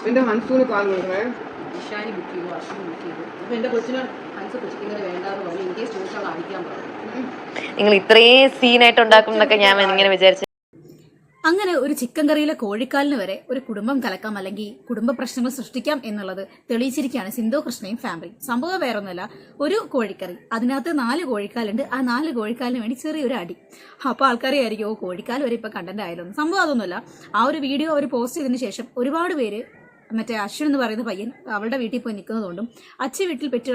എന്റെ മനസ്സിന് കാൽ കൊടുക്കണേ. ഇഷാനി ബുക്ക് ചെയ്തു, അർഷുൻ ബുക്ക് ചെയ്തു. അപ്പോൾ എൻ്റെ കൊച്ചിന് ഹൻസ് കൊച്ചിങ്ങനെ വേണ്ടാന്ന് പറഞ്ഞു. ഇൻ കേസ് ചോദിച്ചാൽ അടിക്കാൻ പറഞ്ഞു. നിങ്ങൾ ഇത്രയും സീനായിട്ട് ഉണ്ടാക്കും എന്നൊക്കെ ഞാൻ ഇങ്ങനെ വിചാരിച്ചു. അങ്ങനെ ഒരു ചിക്കൻ കറിയിലെ കോഴിക്കാലിന് വരെ ഒരു കുടുംബം കലക്കാം അല്ലെങ്കിൽ കുടുംബ പ്രശ്നങ്ങൾ സൃഷ്ടിക്കാം എന്നുള്ളത് തെളിയിച്ചിരിക്കുകയാണ് സിന്ധു കൃഷ്ണയും ഫാമിലി. സംഭവം വേറൊന്നുമല്ല, ഒരു കോഴിക്കറി, അതിനകത്ത് 4 കോഴിക്കാലുണ്ട്. ആ 4 കോഴിക്കാലിന് വേണ്ടി ചെറിയൊരു അടി. അപ്പോൾ ആൾക്കാരെയായിരിക്കും ഓ കോഴിക്കാൽ വരെ ഇപ്പോൾ കണ്ടന്റ് ആയാലും. സംഭവം അതൊന്നുമല്ല. ആ ഒരു വീഡിയോ അവർ പോസ്റ്റ് ചെയ്തതിന് ശേഷം ഒരുപാട് പേര് മറ്റേ അശ്വിൻ എന്ന് പറയുന്ന പയ്യൻ അവളുടെ വീട്ടിൽ പോയി നിൽക്കുന്നതുകൊണ്ടും അച്ചി വീട്ടിൽ പെറ്റ്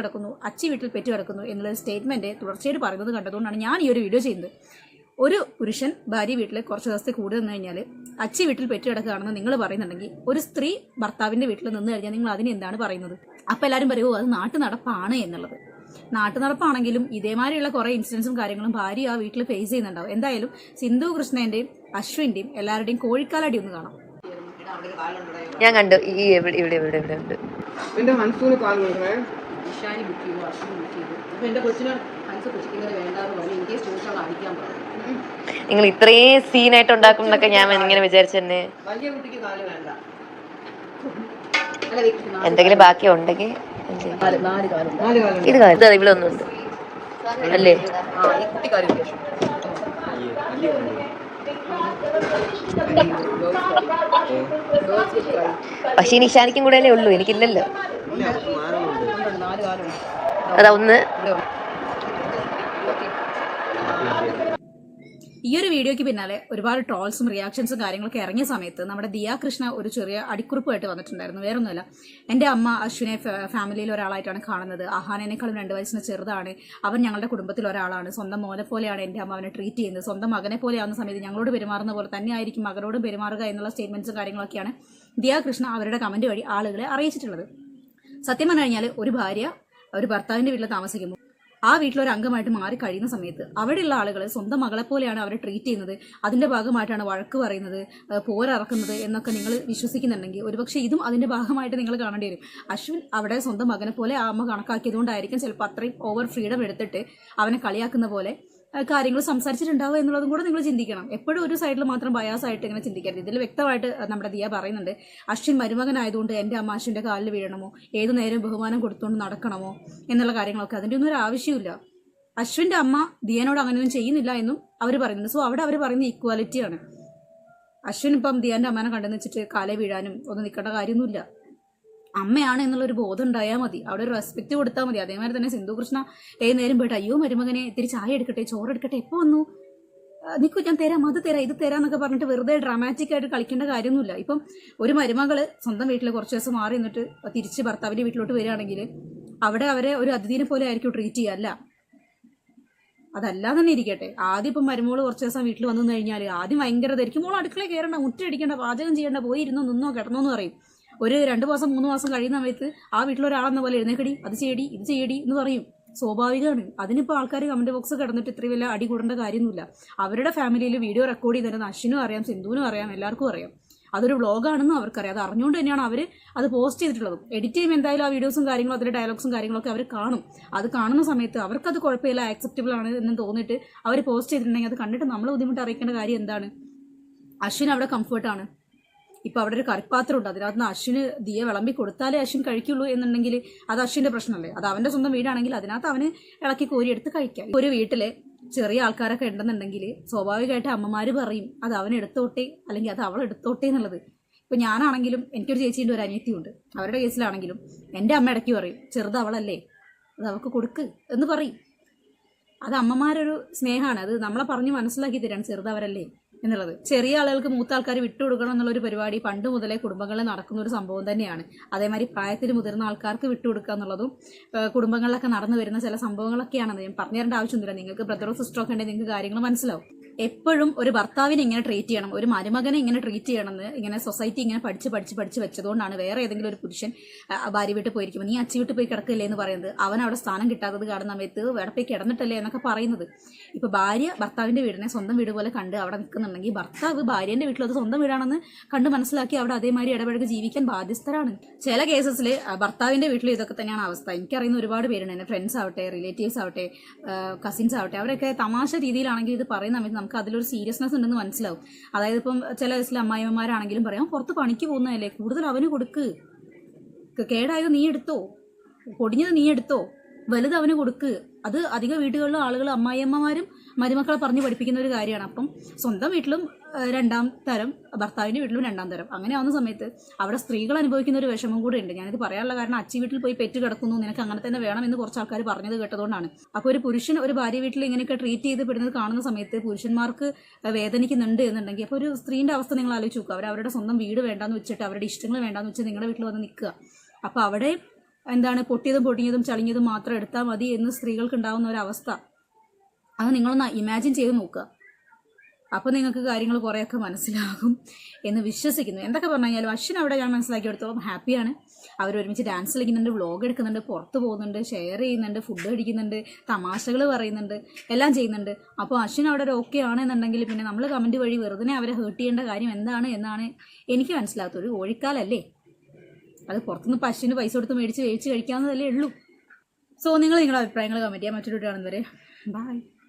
കിടക്കുന്നു എന്നുള്ള സ്റ്റേറ്റ്മെന്റ് തുടർച്ചയായിട്ട് പറയുന്നത് കണ്ടതുകൊണ്ടാണ് ഞാൻ ഈ ഒരു വീഡിയോ ചെയ്യുന്നത്. ഒരു പുരുഷൻ ഭാര്യ വീട്ടിൽ കുറച്ച് ദിവസത്തെ കൂടുതൽ നിന്ന് കഴിഞ്ഞാൽ അച്ചി വീട്ടിൽ പെറ്റ് കിടക്കുകയാണെന്ന് നിങ്ങൾ പറയുന്നുണ്ടെങ്കിൽ, ഒരു സ്ത്രീ ഭർത്താവിൻ്റെ വീട്ടിൽ നിന്ന് കഴിഞ്ഞാൽ നിങ്ങൾ അതിന് എന്താണ് പറയുന്നത്? അപ്പോൾ എല്ലാവരും പറയുമോ അത് നാട്ടു നടപ്പാണ് എന്നുള്ളത്. നാട്ടു നടപ്പാണെങ്കിലും ഇതേമാതിരിയുള്ള കുറേ ഇൻസിഡൻസും കാര്യങ്ങളും ഭാര്യ ആ വീട്ടിൽ ഫേസ് ചെയ്യുന്നുണ്ടാവും. എന്തായാലും സിന്ധു കൃഷ്ണേൻ്റെയും അശ്വിൻ്റെയും എല്ലാവരുടെയും കോഴിക്കാലടി ഒന്ന് കാണാം. ഞാൻ കണ്ടു ഇവിടെ ഉണ്ട്. എന്റെ മനസ്സിന് കാൽ കൊടുക്കണേ. ഇഷാനി ബുക്ക് ചെയ്തു, അർഷുൻ ബുക്ക് ചെയ്തു. അപ്പോൾ എൻ്റെ കൊച്ചിന് ഹൻസ് കൊച്ചിങ്ങനെ വേണ്ടാന്ന് പറഞ്ഞു. ഇൻ കേസ് ചോദിച്ചാൽ അടിക്കാൻ പറഞ്ഞു. നിങ്ങൾ ഇത്രയും സീനായിട്ട് ഉണ്ടാക്കും എന്നൊക്കെ ഞാൻ ഇങ്ങനെ വിചാരിച്ചു തന്നെ. വലിയ കുട്ടിക്ക് കാല് വേണ്ട. എന്തെങ്കിലും ബാക്കി ഉണ്ടെങ്കിൽ നാല് കാലുണ്ട്. ഇത് ഇവിടെ ഒന്നുണ്ട് അല്ലേ? ഈ കുട്ടിക്കാല് പക്ഷെ ഇനി ഇഷാനിക്കും കൂടെ അല്ലേ ഉള്ളൂ, എനിക്കില്ലല്ലോ. 4 കാലുണ്ട്. അതാ ഒന്ന്. ഈ ഒരു വീഡിയോയ്ക്ക് പിന്നാലെ ഒരുപാട് ട്രോൾസും റിയാക്ഷൻസും കാര്യങ്ങളൊക്കെ ഇറങ്ങിയ സമയത്ത് നമ്മുടെ ദിയ കൃഷ്ണ ഒരു ചെറിയ അടിക്കുറിപ്പായിട്ട് വന്നിട്ടുണ്ടായിരുന്നു. വേറൊന്നുമല്ല, എൻ്റെ അമ്മ അശ്വിനെ ഫാമിലിയിൽ ഒരാളായിട്ടാണ് കാണുന്നത്. അഹാനേക്കാളും 2 വയസ്സിന് ചെറുതാണ്. അവൻ ഞങ്ങളുടെ കുടുംബത്തിൽ ഒരാളാണ്. സ്വന്തം മോനെ പോലെയാണ് എൻ്റെ അമ്മ അവനെ ട്രീറ്റ് ചെയ്യുന്നത്. സ്വന്തം മകനെ പോലെയാവുന്ന സമയത്ത് ഞങ്ങളോട് പെരുമാറുന്ന പോലെ തന്നെ ആയിരിക്കും മകനോടും പെരുമാറുക എന്നുള്ള സ്റ്റേറ്റ്മെന്റ്സും കാര്യങ്ങളൊക്കെയാണ് ദിയ കൃഷ്ണ അവരുടെ കമന്റ് വഴി ആളുകളെ അറിയിച്ചിട്ടുള്ളത്. സത്യം പറഞ്ഞു കഴിഞ്ഞാൽ ഒരു ഭാര്യ ഒരു ഭർത്താവിൻ്റെ വീട്ടിൽ താമസിക്കുമ്പോൾ ആ വീട്ടിലൊരു അംഗമായിട്ട് മാറി കഴിയുന്ന സമയത്ത് അവിടെയുള്ള ആളുകൾ സ്വന്തം മകളെ പോലെയാണ് അവരെ ട്രീറ്റ് ചെയ്യുന്നത്. അതിന്റെ ഭാഗമായിട്ടാണ് വഴക്ക് പറയുന്നത്, പോരറക്കുന്നത് എന്നൊക്കെ നിങ്ങൾ വിശ്വസിക്കുന്നുണ്ടെങ്കിൽ ഒരുപക്ഷെ ഇതും അതിന്റെ ഭാഗമായിട്ട് നിങ്ങൾ കാണേണ്ടി വരും. അശ്വിൻ അവിടെ സ്വന്തം മകനെ പോലെ ആ അമ്മ കണക്കാക്കിയതുകൊണ്ടായിരിക്കും ചിലപ്പോൾ അത്രയും ഓവർ ഫ്രീഡം എടുത്തിട്ട് അവനെ കളിയാക്കുന്ന പോലെ കാര്യങ്ങൾ സംസാരിച്ചിട്ടുണ്ടാവുക എന്നുള്ളതും കൂടെ നിങ്ങൾ ചിന്തിക്കണം. എപ്പോഴും ഒരു സൈഡിൽ മാത്രം ബയാസായിട്ട് ഇങ്ങനെ ചിന്തിക്കരുത്. ഇതിൽ വ്യക്തമായിട്ട് നമ്മുടെ ദിയ പറയുന്നുണ്ട്, അശ്വിൻ മരുമകനായതുകൊണ്ട് എൻ്റെ അമ്മ അശ്വിൻ്റെ കാലിൽ വീഴണമോ, ഏതു നേരം ബഹുമാനം കൊടുത്തുകൊണ്ട് നടക്കണമോ എന്നുള്ള കാര്യങ്ങളൊക്കെ അതിൻ്റെ ഒന്നും ഒരു ആവശ്യമില്ല. അശ്വിൻ്റെ അമ്മ ദിയനോട് അങ്ങനെയൊന്നും ചെയ്യുന്നില്ല എന്നും അവർ പറയുന്നുണ്ട്. സോ അവിടെ അവർ പറയുന്ന ഈക്വാലിറ്റിയാണ്. അശ്വിൻ ഇപ്പം ദിയാൻ്റെ അമ്മനെ കണ്ടെന്ന് വെച്ചിട്ട് കാലേ വീഴാനും ഒന്നും നിൽക്കേണ്ട കാര്യമൊന്നുമില്ല. അമ്മയാണ് എന്നുള്ളൊരു ബോധം ഉണ്ടായാൽ മതി, അവിടെ ഒരു റെസ്പെക്ട് കൊടുത്താൽ മതി. അതേമാതിരി തന്നെ സിന്ധു കൃഷ്ണ നേരം പോയിട്ട് അയ്യോ മരുമകനെ ഇത്തിരി ചായ എടുക്കട്ടെ, ചോറ് എടുക്കട്ടെ, എപ്പോൾ വന്നു, നിൽക്കൂ ഞാൻ തരാം, അത് തരാം, ഇത് തരാം എന്നൊക്കെ പറഞ്ഞിട്ട് വെറുതെ ഡ്രാമാറ്റിക് ആയിട്ട് കളിക്കേണ്ട കാര്യമൊന്നുമില്ല. ഇപ്പം ഒരു മരുമകള് സ്വന്തം വീട്ടിൽ കുറച്ച് ദിവസം മാറി നിന്നിട്ട് തിരിച്ച് ഭർത്താവിൻ്റെ വീട്ടിലോട്ട് വരികയാണെങ്കിൽ അവിടെ അവരെ ഒരു അതിഥിനെ പോലെ ആയിരിക്കും ട്രീറ്റ് ചെയ്യുക. അല്ല, അതല്ലാതെ തന്നെ ഇരിക്കട്ടെ. ആദ്യം ഇപ്പം മരുമോള് കുറച്ച് ദിവസം വീട്ടിൽ വന്നു കഴിഞ്ഞാൽ ആദ്യം ഭയങ്കര ധരിക്കും, മോൾ അടുക്കളയിൽ കയറണ്ട, മുറ്റടിക്കേണ്ട, പാചകം ചെയ്യേണ്ട, പോയി ഇരുന്നോ നിന്നോ കിടന്നോ എന്ന് പറയും. ഒരു 2 മാസം 3 മാസം കഴിയുന്ന സമയത്ത് ആ വീട്ടിലൊരാളെന്ന പോലെ എഴുന്നേക്കടി, അത് ചെയ്യടി, ഇത് ചെയ്യടി എന്ന് പറയും. സ്വാഭാവികമാണ്. അതിനിപ്പോൾ ആൾക്കാർ കമന്റ് ബോക്സ് കിടന്നിട്ട് ഇത്രയും വലിയ അടി കൂടേണ്ട കാര്യമൊന്നുമില്ല. അവരുടെ ഫാമിലിയിൽ വീഡിയോ റെക്കോർഡ് ചെയ്തിരുന്ന അശ്വിനും അറിയാം, സിന്ധുവിനും അറിയാം, എല്ലാവർക്കും അറിയാം. അതൊരു വ്ളോഗാണെന്നും അവർക്കറിയാം. അത് അറിഞ്ഞുകൊണ്ട് തന്നെയാണ് അവർ അത് പോസ്റ്റ് ചെയ്തിട്ടുള്ളതും. എഡിറ്റ് ചെയ്യുമ്പോൾ എന്തായാലും ആ വീഡിയോസും കാര്യങ്ങളും അതിൻ്റെ ഡയലോഗ്സും കാര്യങ്ങളൊക്കെ അവർ കാണും. അത് കാണുന്ന സമയത്ത് അവർക്കത് കുഴപ്പമില്ല, ആക്സെപ്റ്റബിൾ ആണ് എന്ന് തോന്നിയിട്ട് അവർ പോസ്റ്റ് ചെയ്തിട്ടുണ്ടെങ്കിൽ അത് കണ്ടിട്ട് നമ്മളെ ബുദ്ധിമുട്ട് അറിയിക്കേണ്ട കാര്യം എന്താണ്? അശ്വിൻ അവിടെ കംഫർട്ടാണ്. ഇപ്പം അവിടെ ഒരു കറിപ്പാത്രം ഉണ്ട്, അതിനകത്ത് അശ്വിന് ദിയ വിളമ്പി കൊടുത്താലേ അശ്വിൻ കഴിക്കുള്ളൂ എന്നുണ്ടെങ്കിൽ അത് അശ്വിൻ്റെ പ്രശ്നമല്ലേ? അത് അവൻ്റെ സ്വന്തം വീടാണെങ്കിൽ അതിനകത്ത് അവന് ഇളക്കി കോരിയെടുത്ത് കഴിക്കാം. ഒരു വീട്ടിലെ ചെറിയ ആൾക്കാരൊക്കെ ഉണ്ടെന്നുണ്ടെങ്കിൽ സ്വാഭാവികമായിട്ട് അമ്മമാർ പറയും അത് അവൻ എടുത്തോട്ടെ അല്ലെങ്കിൽ അത് അവൾ എടുത്തോട്ടെ എന്നുള്ളത്. ഇപ്പം ഞാനാണെങ്കിലും എനിക്കൊരു ചേച്ചിൻ്റെ ഒരു അനിയത്തിയുണ്ട്, അവരുടെ കേസിലാണെങ്കിലും എൻ്റെ അമ്മ ഇടയ്ക്ക് പറയും ചെറുത് അവളല്ലേ, അത് അവൾക്ക് കൊടുക്ക് എന്ന് പറയും. അത് അമ്മമാരൊരു സ്നേഹമാണ്. അത് നമ്മളെ പറഞ്ഞ് മനസ്സിലാക്കി തരാണ് ചെറുത് അവരല്ലേ എന്നുള്ളത്. ചെറിയ ആളുകൾക്ക് മൂത്ത ആൾക്കാർ വിട്ടുകൊടുക്കണം എന്നുള്ളൊരു പരിപാടി പണ്ട് മുതലേ കുടുംബങ്ങളിൽ നടക്കുന്ന ഒരു സംഭവം തന്നെയാണ്. അതേമാതിരി പ്രായത്തിൽ മുതിർന്ന ആൾക്കാർക്ക് വിട്ടുകൊടുക്കുക എന്നുള്ളതും കുടുംബങ്ങളിലൊക്കെ നടന്നു വരുന്ന ചില സംഭവങ്ങളൊക്കെയാണ്. ഞാൻ പറഞ്ഞു തരേണ്ട ആവശ്യമൊന്നുമില്ല, നിങ്ങൾക്ക് ബ്രദറോ സിസ്റ്ററോ ഒക്കെ ഉണ്ടെങ്കിൽ നിങ്ങൾക്ക് കാര്യങ്ങൾ മനസ്സിലാവും. എപ്പോഴും ഒരു ഭർത്താവിനെ ഇങ്ങനെ ട്രീറ്റ് ചെയ്യണം, ഒരു മരുമകനെ ഇങ്ങനെ ട്രീറ്റ് ചെയ്യണമെന്ന് ഇങ്ങനെ സൊസൈറ്റി ഇങ്ങനെ പഠിച്ച് വെച്ചതുകൊണ്ടാണ് വേറെ ഏതെങ്കിലും ഒരു പുരുഷൻ ഭാര്യ വീട്ടിൽ പോയിരിക്കുമ്പോൾ നീ അച്ചി വീട്ടിൽ പോയി കിടക്കില്ലേ എന്ന് പറയുന്നത്. അവൻ അവിടെ സ്ഥാനം കിട്ടാത്തത് കാണുന്ന സമയത്ത് വേറെ പോയി കിടന്നിട്ടല്ലേ എന്നൊക്കെ പറയുന്നത്. ഇപ്പോൾ ഭാര്യ ഭർത്താവിൻ്റെ വീടിനെ സ്വന്തം വീട് പോലെ കണ്ട് അവിടെ നിൽക്കുന്നുണ്ടെങ്കിൽ ഭർത്താവ് ഭാര്യേൻ്റെ വീട്ടിൽ അത് സ്വന്തം വീടാണെന്ന് കണ്ട് മനസ്സിലാക്കി അവിടെ അതേമാതിരി ഇടപെടുക ജീവിക്കാൻ ബാധ്യസ്ഥരാണ്. ചില കേസസിൽ ഭർത്താവിൻ്റെ വീട്ടിൽ ഇതൊക്കെ തന്നെയാണ് അവസ്ഥ. എനിക്കറിയുന്ന ഒരുപാട് പേരുണ്ട്, എൻ്റെ ഫ്രണ്ട്സ് ആവട്ടെ, റിലേറ്റീവ്സ് ആവട്ടെ, കസിൻസ് ആവട്ടെ, അവരൊക്കെ തമാശ രീതിയിലാണെങ്കിൽ ഇത് പറയുന്ന സമയത്ത് നമുക്ക് അതിലൊരു സീരിയസ്നെസ് ഉണ്ടെന്ന് മനസ്സിലാവും. അതായത് ഇപ്പം ചില കേസിൽ അമ്മായിമ്മമാരാണെങ്കിലും പറയാം പുറത്ത് പണിക്ക് പോകുന്നതല്ലേ, കൂടുതൽ അവന് കൊടുക്ക്, കേടായത് നീ എടുത്തോ, പൊടിഞ്ഞത് നീ എടുത്തോ, വലുത് അവന് കൊടുക്ക്. അത് അധിക വീടുകളിലും ആളുകൾ അമ്മായിയമ്മമാരും മരുമക്കളെ പറഞ്ഞ് പഠിപ്പിക്കുന്ന ഒരു കാര്യമാണ്. അപ്പം സ്വന്തം വീട്ടിലും രണ്ടാം തരം, ഭർത്താവിൻ്റെ വീട്ടിലും രണ്ടാം തരം. അങ്ങനെ ആവുന്ന സമയത്ത് അവിടെ സ്ത്രീകൾ അനുഭവിക്കുന്ന ഒരു വിഷമം കൂടെ ഉണ്ട്. ഞാനിത് പറയാനുള്ള കാരണം അച്ചി വീട്ടിൽ പോയി പെറ്റ് കിടക്കുന്നു, നിനക്ക് അങ്ങനെ തന്നെ വേണമെന്ന് കുറച്ച് ആൾക്കാർ പറഞ്ഞത് കേട്ടതുകൊണ്ടാണ്. അപ്പോൾ ഒരു പുരുഷൻ ഒരു ഭാര്യ വീട്ടിൽ ഇങ്ങനെയൊക്കെ ട്രീറ്റ് ചെയ്ത് പെടുന്നത് കാണുന്ന സമയത്ത് പുരുഷന്മാർക്ക് വേദനിക്കുന്നുണ്ട് എന്നുണ്ടെങ്കിൽ അപ്പോൾ ഒരു സ്ത്രീൻ്റെ അവസ്ഥ നിങ്ങൾ ആലോചിച്ച് നോക്കുക. അവരുടെ സ്വന്തം വീട് വേണ്ടാന്ന് വെച്ചിട്ട് അവരുടെ ഇഷ്ടങ്ങൾ വേണ്ടാന്ന് വെച്ച് നിങ്ങളുടെ വീട്ടിൽ വന്ന് നിൽക്കുക. അപ്പോൾ അവിടെ എന്താണ് പൊട്ടിയതും പൊടിഞ്ഞതും ചളിഞ്ഞതും മാത്രം എടുത്താൽ മതി എന്ന് സ്ത്രീകൾക്ക് ഉണ്ടാകുന്ന ഒരവസ്ഥ അത് നിങ്ങളൊന്ന് ഇമാജിൻ ചെയ്ത് നോക്കുക. അപ്പോൾ നിങ്ങൾക്ക് കാര്യങ്ങൾ കുറേയൊക്കെ മനസ്സിലാകും എന്ന് വിശ്വസിക്കുന്നു. എന്തൊക്കെ പറഞ്ഞു കഴിഞ്ഞാലും അശ്വിൻ അവിടെ ഞാൻ മനസ്സിലാക്കിയെടുത്തോളം ഹാപ്പിയാണ്. അവരൊരുമിച്ച് ഡാൻസ് കളിക്കുന്നുണ്ട്, വ്ളോഗ് എടുക്കുന്നുണ്ട്, പുറത്ത് പോകുന്നുണ്ട്, ഷെയർ ചെയ്യുന്നുണ്ട്, ഫുഡ് കഴിക്കുന്നുണ്ട്, തമാശകൾ പറയുന്നുണ്ട്, എല്ലാം ചെയ്യുന്നുണ്ട്. അപ്പോൾ അശ്വിൻ അവിടെ ഒരു ഓക്കെ ആണെന്നുണ്ടെങ്കിൽ പിന്നെ നമ്മൾ കമൻറ്റ് വഴി വെറുതെ അവരെ ഹേർട്ട് ചെയ്യേണ്ട കാര്യം എന്താണ് എന്നാണ് എനിക്ക് മനസ്സിലാത്തത്. ഒരു കോഴിക്കാലല്ലേ, അത് പുറത്തുനിന്ന് പശുവിന് പൈസ കൊടുത്ത് മേടിച്ച് കഴിക്കാവുന്നതല്ലേ ഉള്ളൂ. സോ നിങ്ങൾ നിങ്ങളുടെ അഭിപ്രായങ്ങൾ കമൻറ്റ് ചെയ്യാൻ. മറ്റൊരു കാണുന്നവരെ ബൈ.